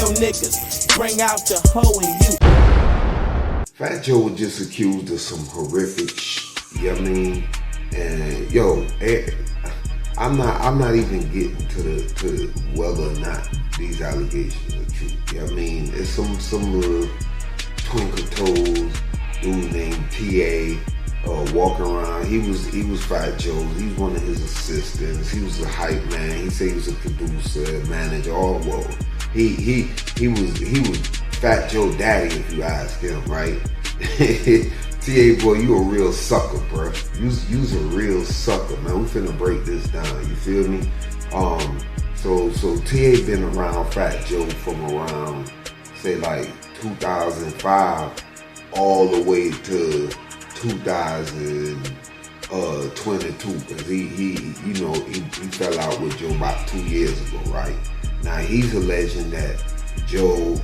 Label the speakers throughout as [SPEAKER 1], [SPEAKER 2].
[SPEAKER 1] real niggas bring out the hoe in you.
[SPEAKER 2] Fat Joe was just accused of some horrific you know what I mean? And yo, I'm not even getting to whether or not these allegations are true. You know what I mean? It's some little twinkle toes dude named T.A. Walking around. He was Fat Joe. He was one of his assistants. He was a hype man. He said he was a producer, manager, all well. He was Fat Joe daddy, if you ask him, right? T.A. boy, you a real sucker, bro. You's a real sucker, man. We finna break this down. You feel me? So T.A. been around Fat Joe from around, say like 2005 all the way to 2022, because he fell out with Joe about 2 years ago, right? Now he's alleging that Joe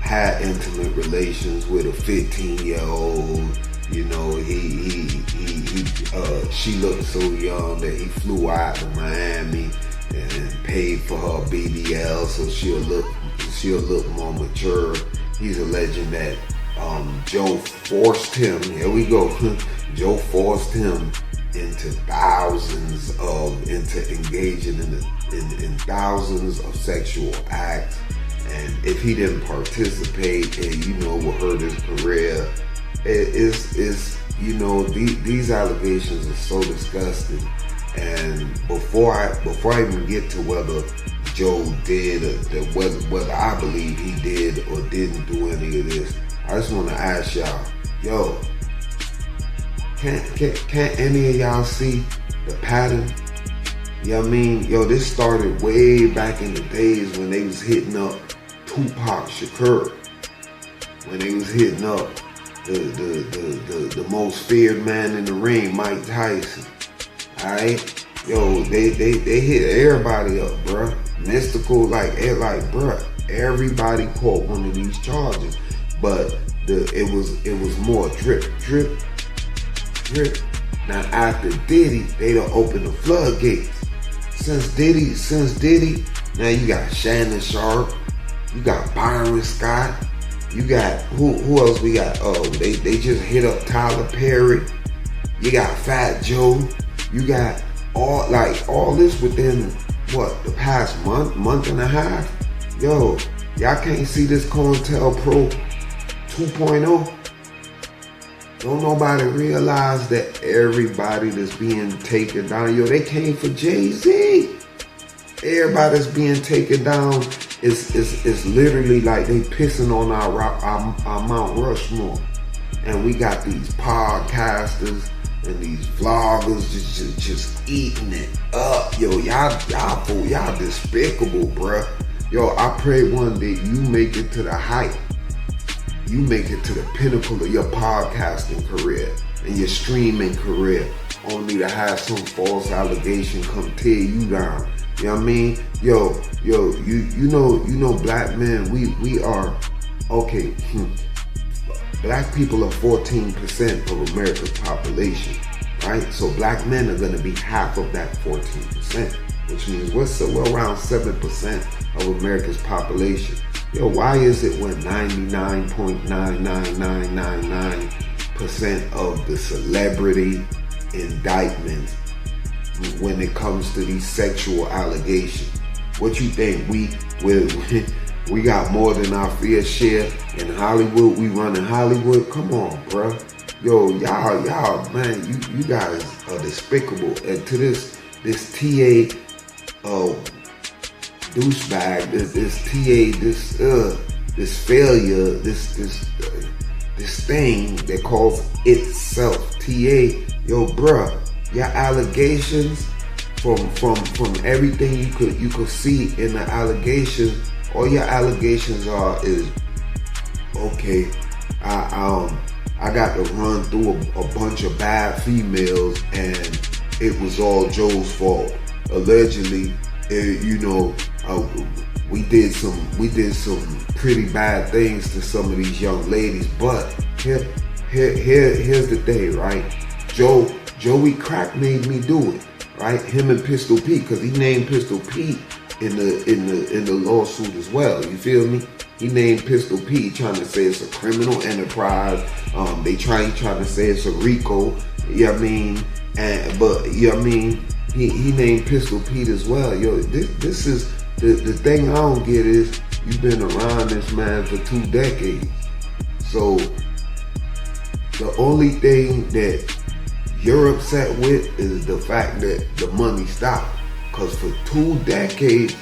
[SPEAKER 2] had intimate relations with a 15-year-old. You know, she looked so young that he flew out to Miami and paid for her BBL so she'll look more mature. He's alleging that Joe forced him, here we go, Joe forced him into engaging in thousands of sexual acts, and if he didn't participate, and would hurt his career. These allegations are so disgusting. And before I even get to whether Joe did or whether I believe he did or didn't do any of this, I just want to ask y'all, yo, can't any of y'all see the pattern? You know what I mean? Yo, this started way back in the days when they was hitting up Tupac Shakur, when they was hitting up the most feared man in the ring, Mike Tyson. Alright? Yo, they hit everybody up, bruh. Mystical, like bruh, everybody caught one of these charges. But it was more drip. Now after Diddy, they done opened the floodgates. Since Diddy, now you got Shannon Sharp, you got Byron Scott, you got who else we got? Oh, they just hit up Tyler Perry. You got Fat Joe. You got all this within the past month and a half. Yo, y'all can't see this COINTELPRO 2.0. Don't nobody realize that everybody that's being taken down, yo, they came for Jay-Z. Everybody that's being taken down is literally like they pissing on our Mount Rushmore. And we got these podcasters and these vloggers just eating it up. Yo, y'all despicable, bruh. Yo, I pray one day you make it to the height. You make it to the pinnacle of your podcasting career and your streaming career, only to have some false allegation come tear you down. You know what I mean? Yo, you know, black men, we are, okay, black people are 14% of America's population, right? So black men are gonna be half of that 14%, which means we're around 7% of America's population. Yo, why is it when 99.99999% of the celebrity indictments, when it comes to these sexual allegations, what you think, we got more than our fair share in Hollywood? We running Hollywood? Come on, bro. Yo, y'all, man, you guys are despicable. And to this TA douchebag, this TA, this failure, this thing that calls itself TA, yo, bruh, your allegations from everything you could see in the allegations, all your allegations is okay. I got to run through a bunch of bad females and it was all Joe's fault. Allegedly, we did some pretty bad things to some of these young ladies, but here's the thing, right? Joey Crack made me do it, right? Him and Pistol Pete, because he named Pistol Pete in the lawsuit as well. You feel me? He named Pistol Pete, trying to say it's a criminal enterprise. He trying to say it's a RICO. You know what I mean? But you know what I mean? He named Pistol Pete as well. Yo, this is the thing I don't get is you've been around this man for 2 decades. So the only thing that you're upset with is the fact that the money stopped. Because for 2 decades,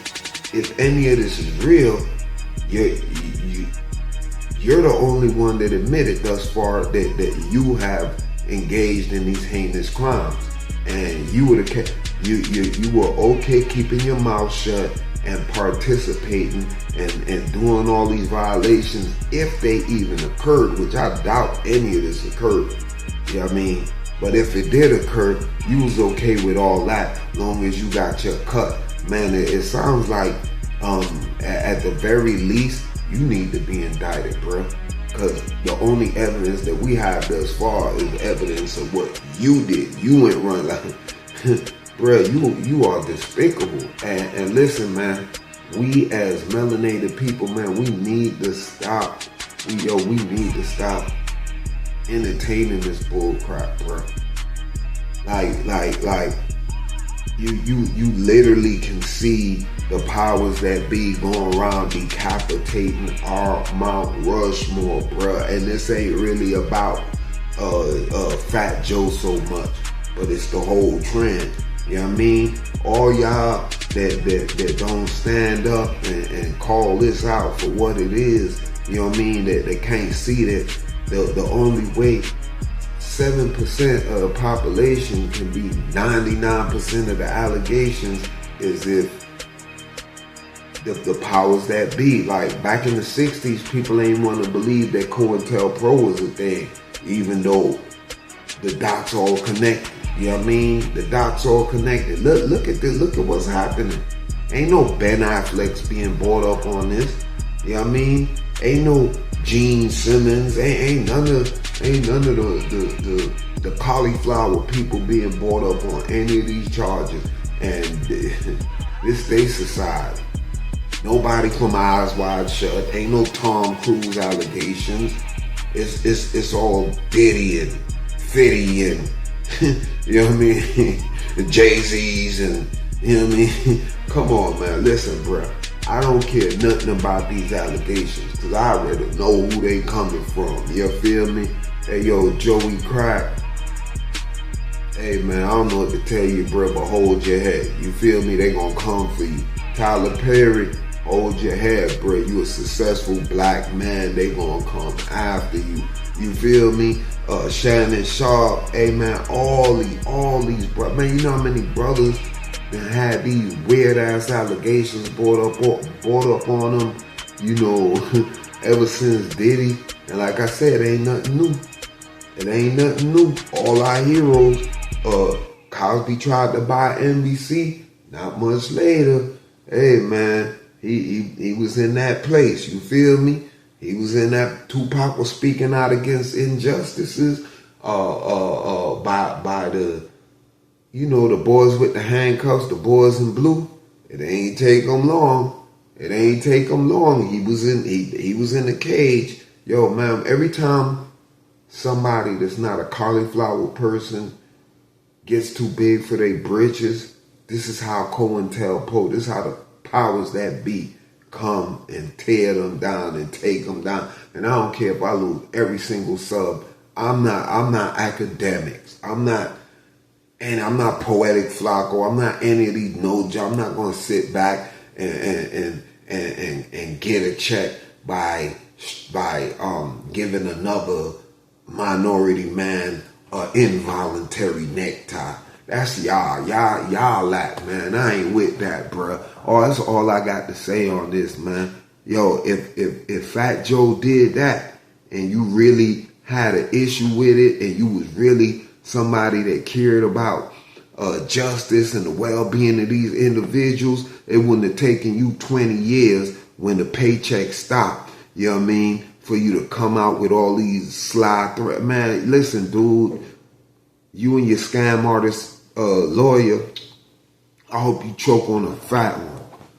[SPEAKER 2] if any of this is real, you're the only one that admitted thus far that you have engaged in these heinous crimes. And you were okay keeping your mouth shut and participating and doing all these violations if they even occurred, which I doubt any of this occurred. You know what I mean? But if it did occur, you was okay with all that, long as you got your cut. Man, it sounds like at the very least, you need to be indicted, bro. Because the only evidence that we have thus far is evidence of what you did. You went run like, bro, you are despicable. And listen, man, we as melanated people, man, we need to stop. We need to stop entertaining this bull crap, bro. Like you literally can see the powers that be going around decapitating our Mount Rushmore, bruh. And this ain't really about Fat Joe so much, but it's the whole trend. You know what I mean? All y'all that don't stand up and call this out for what it is, you know what I mean? That they can't see that the only way 7% of the population can be 99% of the allegations is if the powers that be. Like back in the 60s, people ain't want to believe that COINTELPRO was a thing, even though the dots all connected. You know what I mean? The dots all connected. Look at this. Look at what's happening. Ain't no Ben Affleck's being brought up on this. You know what I mean? Ain't no Gene Simmons. Ain't none of the cauliflower people being brought up on any of these charges. And this day society. Nobody from Eyes Wide Shut. Ain't no Tom Cruise allegations. It's all Diddy and 50 and you know what I mean? The Jay-Z's and you know what I mean? Come on, man. Listen, bro. I don't care nothing about these allegations because I already know who they coming from. You feel me? Hey, yo, Joey Crack. Hey, man, I don't know what to tell you, bro, but hold your head. You feel me? They gonna come for you. Tyler Perry, hold your head, bro. You a successful black man. They gonna come after you. You feel me? Shannon Sharp. Hey, man, all these brothers. Man, you know how many brothers that had these weird ass allegations brought up on them, you know, ever since Diddy. And like I said, it ain't nothing new. It ain't nothing new. All our heroes, Cosby tried to buy NBC. Not much later, hey man, he was in that place. You feel me? He was in that. Tupac was speaking out against injustices by the, you know, the boys with the handcuffs, the boys in blue. It ain't take them long. It ain't take them long. He was in the cage. Yo, man, every time somebody that's not a cauliflower person gets too big for their britches, this is how COINTELPRO, this is how the powers that be come and tear them down and take them down. And I don't care if I lose every single sub. I'm not academics. I'm not Poetic Flacco. I'm not any of these I'm not going to sit back and get a check by giving another minority man an involuntary necktie. That's y'all lack, man. I ain't with that, bruh. Oh, that's all I got to say on this, man. Yo, if Fat Joe did that and you really had an issue with it and you was really somebody that cared about justice and the well-being of these individuals, it wouldn't have taken you 20 years when the paycheck stopped, you know what I mean, for you to come out with all these sly threats. Man, listen, dude, you and your scam artist lawyer, I hope you choke on a fat one.